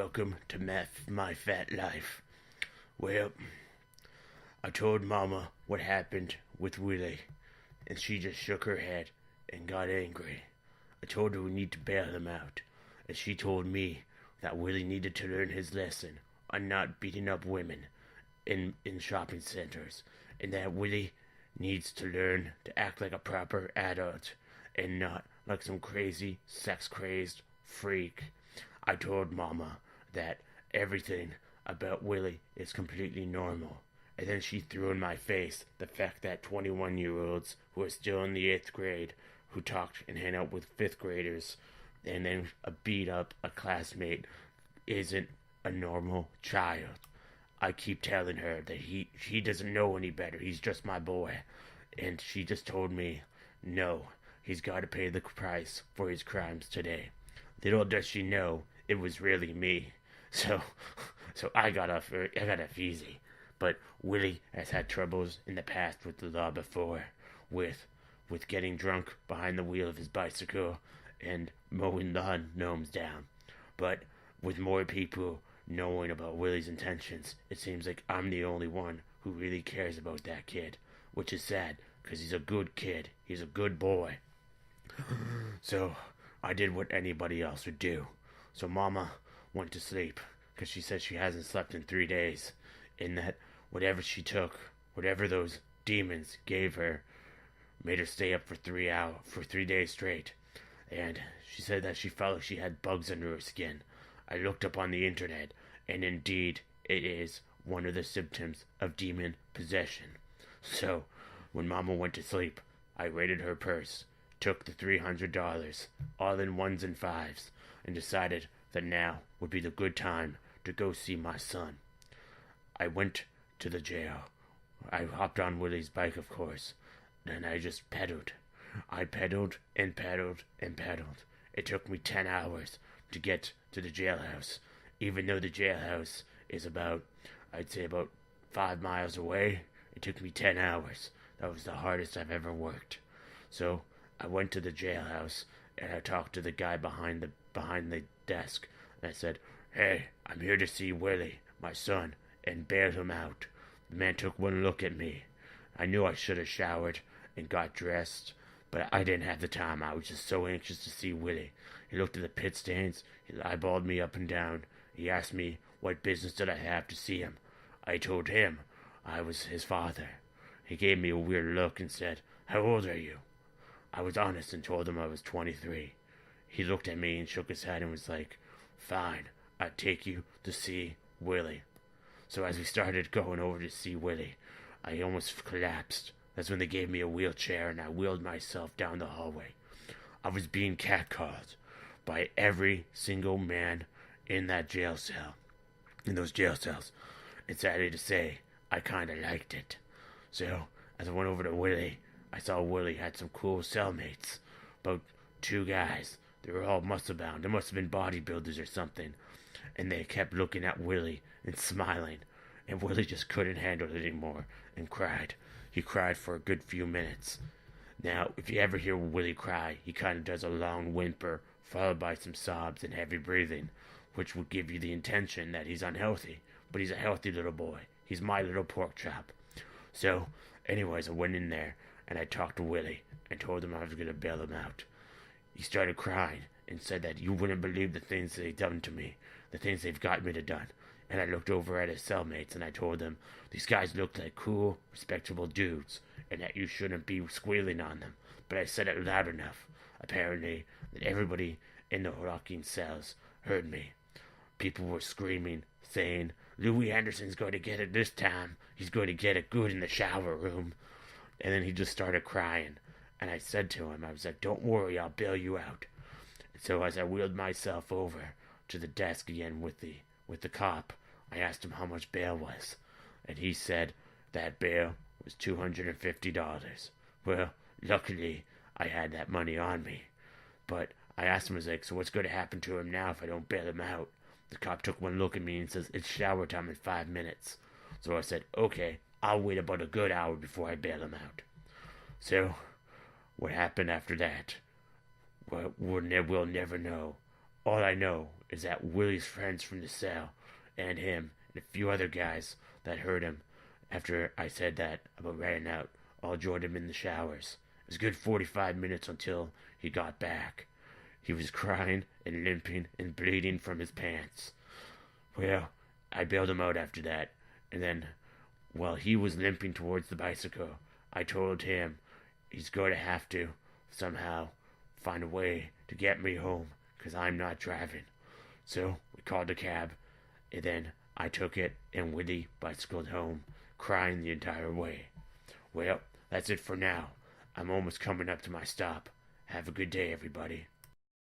welcome to my fat life. Well, I told Mama what happened with Willie, and she just shook her head and got angry. I told her we need to bail him out, and she told me that Willie needed to learn his lesson on not beating up women in shopping centers, and that Willie needs to learn to act like a proper adult and not like some crazy, sex-crazed freak. I told Mama that everything about Willie is completely normal. And then she threw in my face the fact that 21-year-olds who are still in the 8th grade, who talked and hang out with 5th graders, and then beat up a classmate, isn't a normal child. I keep telling her that he doesn't know any better. He's just my boy. And she just told me, no, he's got to pay the price for his crimes today. Little does she know, it was really me. So I got off easy. But Willie has had troubles in the past with the law before, with getting drunk behind the wheel of his bicycle and mowing lawn gnomes down. But with more people knowing about Willie's intentions, it seems like I'm the only one who really cares about that kid, which is sad, because he's a good kid. He's a good boy. So I did what anybody else would do. So Mama went to sleep, because she said she hasn't slept in 3 days, and that whatever she took, whatever those demons gave her, made her stay up for 3 days straight. And she said that she felt like she had bugs under her skin. I looked up on the internet, and indeed, it is one of the symptoms of demon possession. So, when Mama went to sleep, I raided her purse, took the $300, all in ones and fives, and decided that now would be the good time to go see my son. I went to the jail. I hopped on Willie's bike, of course, and I just pedaled. I pedaled and pedaled and pedaled. It took me 10 hours to get to the jailhouse, even though the jailhouse is about 5 miles away. It took me 10 hours. That was the hardest I've ever worked. So I went to the jailhouse and I talked to the guy behind the desk, and I said, "Hey, I'm here to see Willie, my son, and bailed him out." The man took one look at me. I knew I should have showered and got dressed, but I didn't have the time. I was just so anxious to see Willie. He looked at the pit stains. He eyeballed me up and down. He asked me what business did I have to see him. I told him I was his father. He gave me a weird look and said, "How old are you?" I was honest and told him I was 23. He looked at me and shook his head and was like, "Fine, I'll take you to see Willie." So as we started going over to see Willie, I almost collapsed. That's when they gave me a wheelchair and I wheeled myself down the hallway. I was being catcalled by every single man in that jail cell, in those jail cells. And sadly to say, I kind of liked it. So as I went over to Willie, I saw Willie had some cool cellmates, about 2 guys. They were all muscle-bound. They must have been bodybuilders or something. And they kept looking at Willie and smiling. And Willie just couldn't handle it anymore and cried. He cried for a good few minutes. Now, if you ever hear Willie cry, he kind of does a long whimper, followed by some sobs and heavy breathing, which would give you the intention that he's unhealthy. But he's a healthy little boy. He's my little pork chop. So, anyways, I went in there and I talked to Willie and told him I was going to bail him out. He started crying and said that you wouldn't believe the things they've done to me, the things they've got me to done. And I looked over at his cellmates and I told them, these guys looked like cool, respectable dudes, and that you shouldn't be squealing on them. But I said it loud enough, apparently, that everybody in the rocking cells heard me. People were screaming, saying, "Louis Anderson's going to get it this time. He's going to get it good in the shower room." And then he just started crying. And I said to him, I was like, "Don't worry, I'll bail you out." And so as I wheeled myself over to the desk again with the cop, I asked him how much bail was. And he said that bail was $250. Well, luckily, I had that money on me. But I asked him, I was like, "So what's going to happen to him now if I don't bail him out?" The cop took one look at me and says, "It's shower time in 5 minutes." So I said, "Okay, I'll wait about a good hour before I bail him out." So, what happened after that? Well, we'll never know. All I know is that Willy's friends from the cell and him and a few other guys that heard him after I said that about ratting out all joined him in the showers. It was a good 45 minutes until he got back. He was crying and limping and bleeding from his pants. Well, I bailed him out after that, and then, while he was limping towards the bicycle, I told him he's going to have to, somehow, find a way to get me home, 'cause I'm not driving. So, we called a cab, and then I took it, and Willy bicycled home, crying the entire way. Well, that's it for now. I'm almost coming up to my stop. Have a good day, everybody.